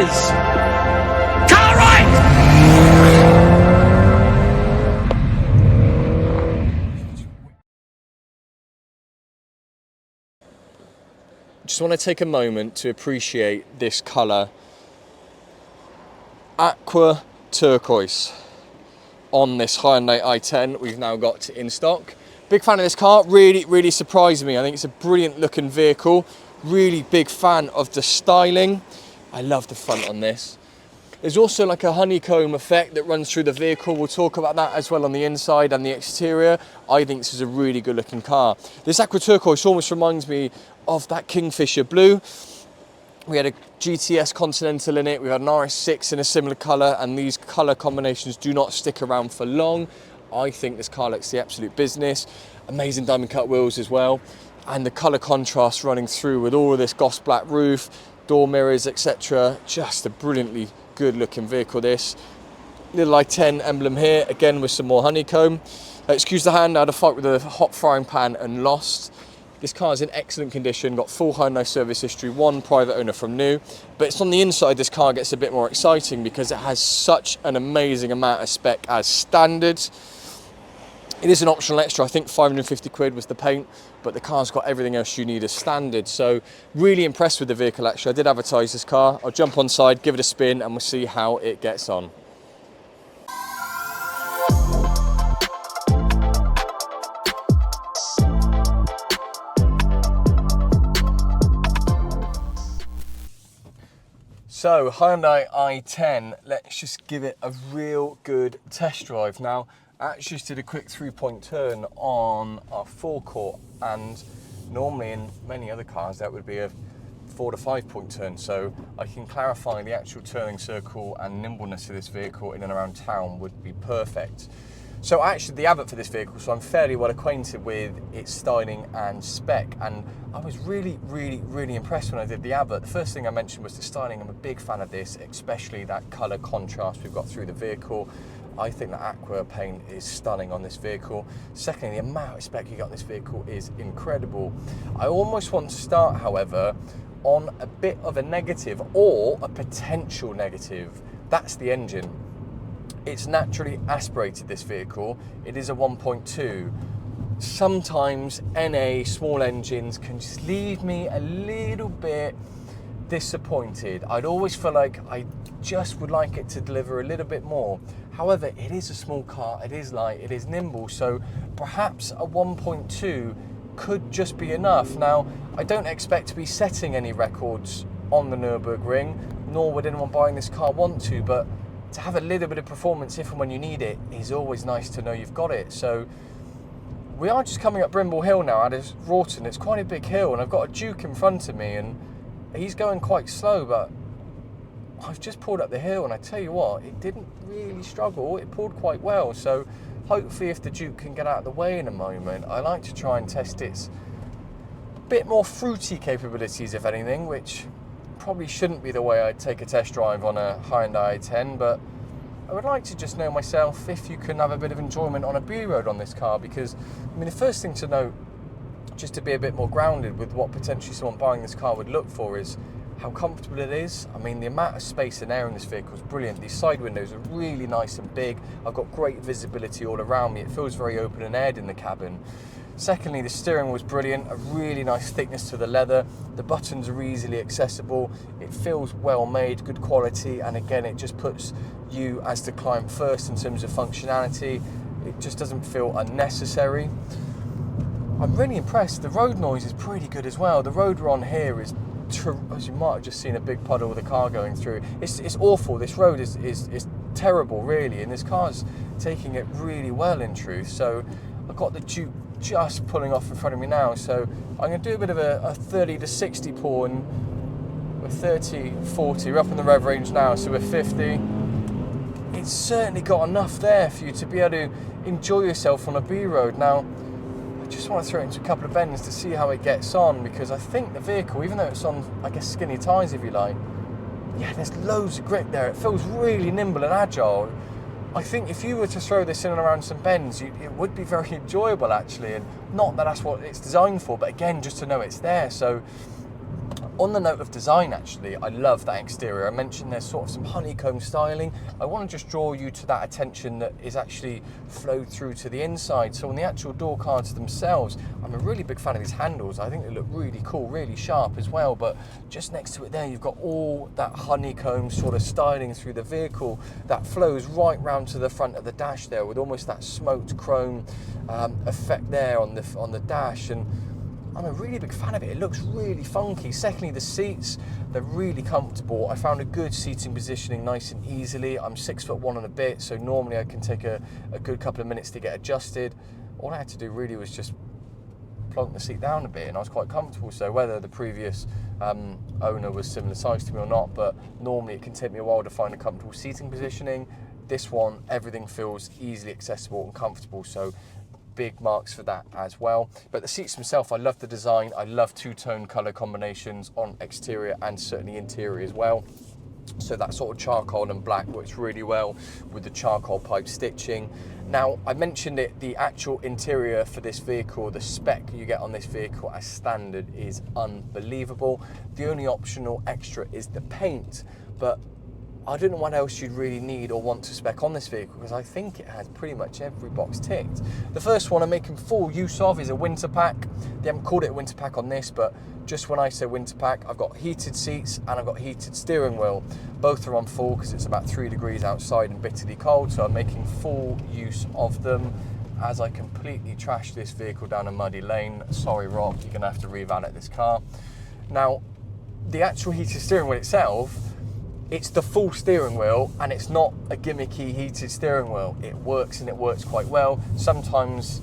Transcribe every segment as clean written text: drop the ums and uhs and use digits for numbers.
is car right. Just want to take a moment to appreciate this colour, aqua turquoise, on this Hyundai i10 we've now got in stock. Big fan of this car, really surprised me. I think it's a brilliant looking vehicle, really big fan of the styling. I love the front on this. There's also like a honeycomb effect that runs through the vehicle. We'll talk about that as well on the inside and the exterior. I think this is a really good looking car. This aqua turquoise almost reminds me of that Kingfisher blue. We had a GTS Continental in it, we had an RS6 in a similar colour, and these colour combinations do not stick around for long. I think this car looks the absolute business. Amazing diamond cut wheels as well, and the colour contrast running through with all of this gloss black roof, door mirrors, etc. Just a brilliantly good looking vehicle this. Little i10 emblem here, again with some more honeycomb. Excuse the hand, I had a fight with a hot frying pan and lost. This car is in excellent condition, got full Hyundai service history, one private owner from new. But it's on the inside this car gets a bit more exciting because it has such an amazing amount of spec as standard. It is an optional extra, I think 550 quid was the paint, but the car's got everything else you need as standard. So really impressed with the vehicle actually. I did advertise this car. I'll jump on side, give it a spin, and we'll see how it gets on. So Hyundai i10, let's just give it a real good test drive. Now, I actually just did a quick 3-point turn on our forecourt, and normally in many other cars that would be a 4 to 5-point turn. So I can clarify the actual turning circle and nimbleness of this vehicle in and around town would be perfect. So I actually did the advert for this vehicle, so I'm fairly well acquainted with its styling and spec, and I was really impressed when I did the advert. The first thing I mentioned was the styling. I'm a big fan of this, especially that colour contrast we've got through the vehicle. I think the aqua paint is stunning on this vehicle. Secondly, the amount of spec you got in this vehicle is incredible. I almost want to start, however, on a bit of a negative, or a potential negative. That's the engine. It's naturally aspirated, this vehicle. It is a 1.2. Sometimes NA small engines can just leave me a little bit disappointed. I'd always feel like I just would like it to deliver a little bit more. However, it is a small car, it is light, it is nimble, so perhaps a 1.2 could just be enough. Now, I don't expect to be setting any records on the Nürburgring, nor would anyone buying this car want to, but to have a little bit of performance if and when you need it is always nice to know you've got it. So we are just coming up Brimble Hill now out of Rawton. It's quite a big hill, and I've got a Duke in front of me, and he's going quite slow, but I've just pulled up the hill, and I tell you what, it didn't really struggle. It pulled quite well. So hopefully if the Duke can get out of the way in a moment, I like to try and test its bit more fruity capabilities, if anything, which probably shouldn't be the way I'd take a test drive on a Hyundai i10, but I would like to just know myself if you can have a bit of enjoyment on a B road on this car, because I mean, the first thing to note, just to be a bit more grounded with what potentially someone buying this car would look for, is how comfortable it is. I mean, the amount of space and air in this vehicle is brilliant. These side windows are really nice and big. I've got great visibility all around me. It feels very open and aired in the cabin. Secondly, the steering wheel is brilliant, a really nice thickness to the leather. The buttons are easily accessible. It feels well made, good quality, and again, it just puts you as the client first in terms of functionality. It just doesn't feel unnecessary. I'm really impressed. The road noise is pretty good as well. The road we're on here is, as you might have just seen, a big puddle with a car going through. It's awful. This road is terrible, really, and this car's taking it really well, in truth. So I've got the Duke just pulling off in front of me now, so I'm going to do a bit of a 30 to 60 pull, and we're 30, 40, we're up in the rev range now, so we're 50. It's certainly got enough there for you to be able to enjoy yourself on a B road. Now, I just want to throw it into a couple of bends to see how it gets on, because I think the vehicle, even though it's on, I guess, skinny tyres if you like, yeah, there's loads of grip there. It feels really nimble and agile. I think if you were to throw this in and around some bends, it would be very enjoyable actually, and not that that's what it's designed for, but again, just to know it's there. So On the note of design, actually, I love that exterior. I mentioned there's sort of some honeycomb styling. I want to just draw you to that attention that is actually flowed through to the inside. So on the actual door cards themselves, I'm a really big fan of these handles. I think they look really cool, really sharp as well. But just next to it there, you've got all that honeycomb sort of styling through the vehicle that flows right round to the front of the dash there, with almost that smoked chrome effect there on the dash. And I'm a really big fan of it. It looks really funky. Secondly, the seats, they're really comfortable. I found a good seating positioning nice and easily. I'm 6'1" and a bit, so normally I can take a good couple of minutes to get adjusted. All I had to do really was just plonk the seat down a bit, and I was quite comfortable. So whether the previous owner was similar size to me or not, but normally it can take me a while to find a comfortable seating positioning. This one, everything feels easily accessible and comfortable, so big marks for that as well. But the seats themselves, I love the design. I love two-tone colour combinations on exterior and certainly interior as well. So that sort of charcoal and black works really well with the charcoal pipe stitching. Now, I mentioned it, the actual interior for this vehicle, the spec you get on this vehicle as standard is unbelievable. The only optional extra is the paint, but I don't know what else you'd really need or want to spec on this vehicle, because I think it has pretty much every box ticked. The first one I'm making full use of is a winter pack. They haven't called it a winter pack on this, but just when I say winter pack, I've got heated seats and I've got heated steering wheel. Both are on full because it's about 3 degrees outside and bitterly cold, so I'm making full use of them as I completely trash this vehicle down a muddy lane. Sorry, Rob, you're gonna have to revalet this car. Now, the actual heated steering wheel itself, it's the full steering wheel, and it's not a gimmicky heated steering wheel. It works, and it works quite well. Sometimes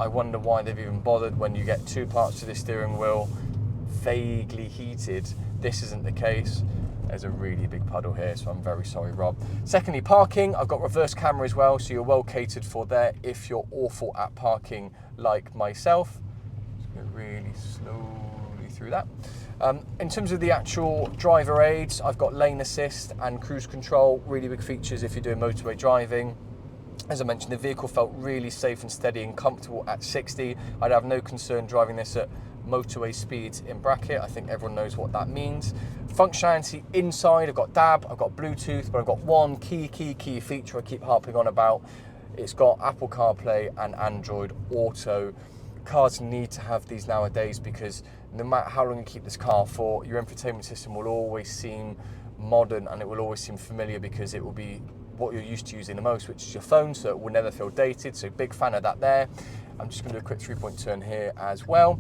I wonder why they've even bothered when you get two parts of the steering wheel vaguely heated. This isn't the case. There's a really big puddle here, so I'm very sorry, Rob. Secondly, parking. I've got reverse camera as well, so you're well catered for there if you're awful at parking like myself. Just go really slowly through that. In terms of the actual driver aids, I've got lane assist and cruise control, really big features if you're doing motorway driving. As I mentioned, the vehicle felt really safe and steady and comfortable at 60. I'd have no concern driving this at motorway speeds in bracket. I think everyone knows what that means. Functionality inside, I've got DAB, I've got Bluetooth, but I've got one key feature I keep harping on about. It's got Apple CarPlay and Android Auto. Cars need to have these nowadays, because no matter how long you keep this car for, your infotainment system will always seem modern and it will always seem familiar, because it will be what you're used to using the most, which is your phone, so it will never feel dated. So big fan of that there. I'm just going to do a quick 3-point turn here as well.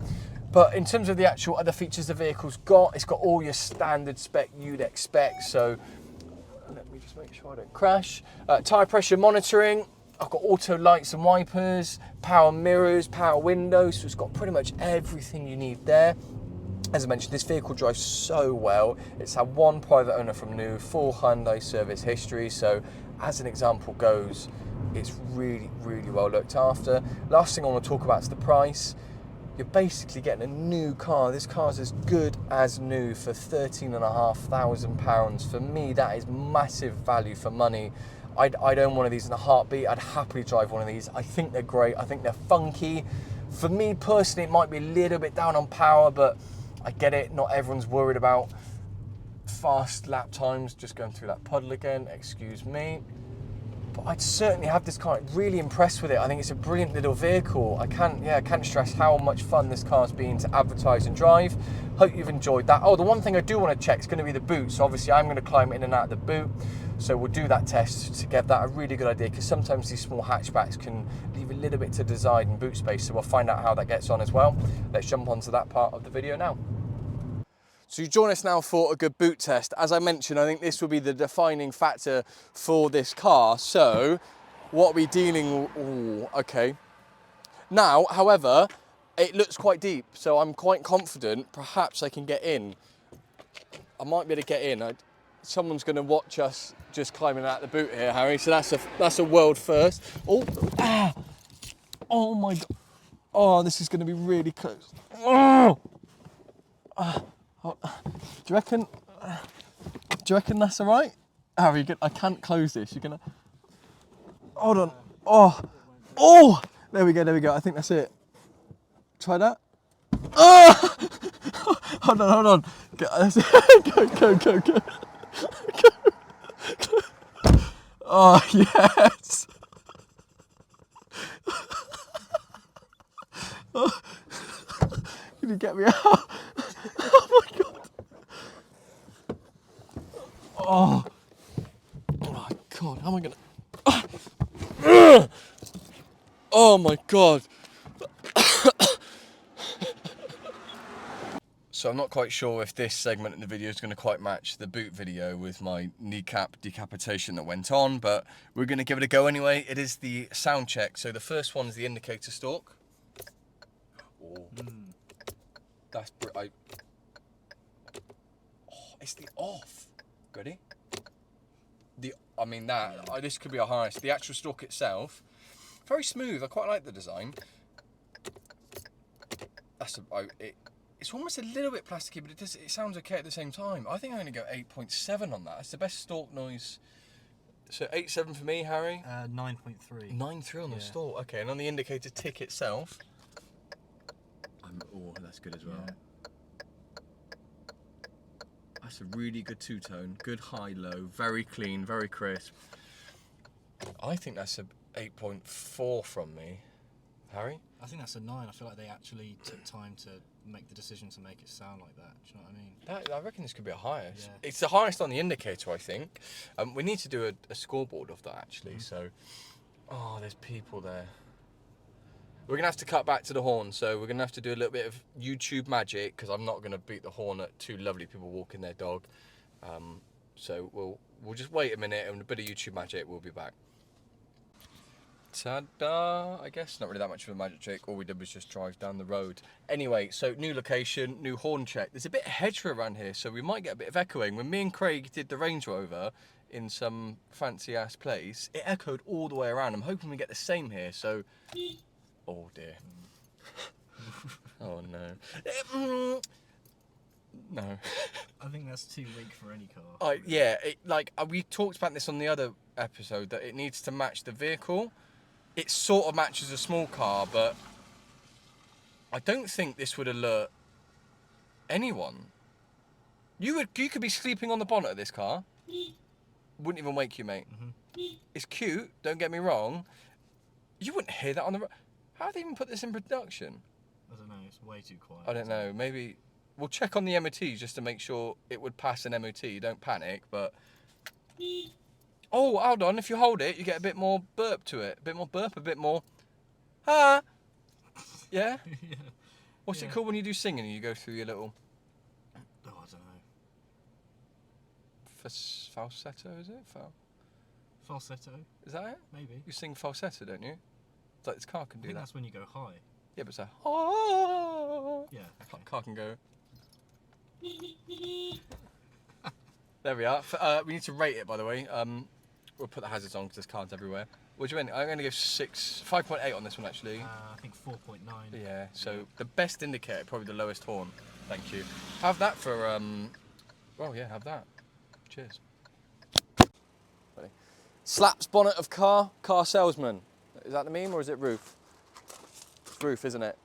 But in terms of the actual other features the vehicle's got, it's got all your standard spec you'd expect. So let me just make sure I don't crash. Tyre pressure monitoring. I've got auto lights and wipers, power mirrors, power windows, so it's got pretty much everything you need there. As I mentioned, this vehicle drives so well. It's had one private owner from new, full Hyundai service history, so as an example goes, it's really, really well looked after. Last thing I want to talk about is the price. You're basically getting a new car. This car's as good as new for £13,500. For me, that is massive value for money. I'd own one of these in a heartbeat. I'd happily drive one of these. I think they're great. I think they're funky. For me personally, it might be a little bit down on power, but I get it. Not everyone's worried about fast lap times. Just going through that puddle again, excuse me. But I'd certainly have this car. Really impressed with it. I think it's a brilliant little vehicle. I can't stress how much fun this car's been to advertise and drive. Hope you've enjoyed that. Oh, the one thing I do want to check is going to be the boot. So obviously I'm going to climb in and out of the boot. So we'll do that test to get that a really good idea, because sometimes these small hatchbacks can leave a little bit to design in boot space. So we'll find out how that gets on as well. Let's jump onto that part of the video now. So you join us now for a good boot test. As I mentioned, I think this will be the defining factor for this car. So what are we dealing with? Ooh, okay. Now, however, it looks quite deep, so I'm quite confident perhaps I can get in. I might be able to get in. Someone's going to watch us just climbing out the boot here, Harry. So that's a world first. Oh, oh my God. Oh, this is going to be really close. Oh. Do you reckon that's all right? Harry, I can't close this. You're gonna. Hold on. Oh. There we go. I think that's it. Try that. Oh! Hold on. Go, go. Oh, yes. Oh. Can you get me out? Oh my God. Oh. Oh God, how am I gonna... Oh my God. So I'm not quite sure if this segment in the video is going to quite match the boot video with my kneecap decapitation that went on, but we're going to give it a go anyway. It is the sound check. So the first one is the indicator stalk. Oh, that's... it's the off. Ready? I mean this could be a highest. The actual stalk itself, very smooth. I quite like the design. It's almost a little bit plasticky, but it sounds okay at the same time. I think I'm going to go 8.7 on that. It's the best stalk noise. So 8.7 for me, Harry? 9.3. 9.3 on the stalk. Okay, and on the indicator tick itself. Oh, that's good as well. Yeah. That's a really good two-tone. Good high-low. Very clean, very crisp. I think that's a 8.4 from me. Harry? I think that's a 9. I feel like they actually took time to make the decision to make it sound like that. Do you know what I mean? I reckon this could be a highest. Yeah. It's the highest on the indicator, I think. We need to do a scoreboard of that, actually. So, oh, there's people there. We're going to have to cut back to the horn, so we're going to have to do a little bit of YouTube magic, because I'm not going to beat the horn at two lovely people walking their dog. So we'll just wait a minute, and a bit of YouTube magic, we'll be back. Ta-da, I guess. Not really that much of a magic trick. All we did was just drive down the road. Anyway, so new location, new horn check. There's a bit of hedgerow around here, so we might get a bit of echoing. When me and Craig did the Range Rover in some fancy-ass place, it echoed all the way around. I'm hoping we get the same here, so... Oh, dear. Oh, no. No. I think that's too weak for any car. Yeah, we talked about this on the other episode, that it needs to match the vehicle. It sort of matches a small car, but I don't think this would alert anyone. You could be sleeping on the bonnet of this car. Wouldn't even wake you, mate. It's cute, don't get me wrong. You wouldn't hear that on the road. How have they even put this in production? I don't know, it's way too quiet. I don't know, maybe... We'll check on the MOT just to make sure it would pass an MOT. Don't panic, but... Oh, hold on. If you hold it, you get a bit more burp to it. A bit more burp, a bit more... Ah! Yeah? Yeah. What's it called when you do singing and you go through your little... Oh, I don't know. Falsetto, is it? Falsetto? Is that it? Maybe. You sing falsetto, don't you? It's like this car can do that. That's when you go high. Yeah, but it's a... Oh! Yeah, okay. Car can go... There we are. We need to rate it, by the way. We'll put the hazards on because there's cars everywhere. What do you mean? I'm going to give 5.8 on this one, actually. I think 4.9. Yeah, so the best indicator, probably the lowest horn. Thank you. Have that for, well, yeah, have that. Cheers. Ready? Slaps bonnet of car salesman. Is that the meme or is it roof? Roof, isn't it?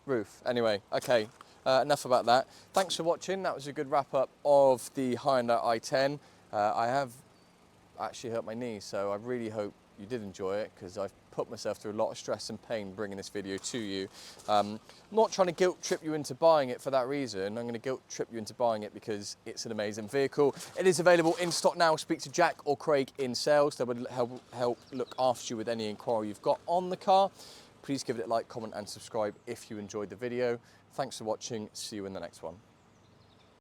Roof. Anyway, okay. Enough about that. Thanks for watching. That was a good wrap up of the Hyundai i10. I have actually hurt my knee, so I really hope you did enjoy it because I've put myself through a lot of stress and pain bringing this video to you. I'm not trying to guilt trip you into buying it for that reason. I'm going to guilt trip you into buying it because it's an amazing vehicle. It is available in stock now. Speak to Jack or Craig in sales. They would help look after you with any inquiry you've got on the car. Please give it a like, comment and subscribe if you enjoyed the video. Thanks for watching. See you in the next one.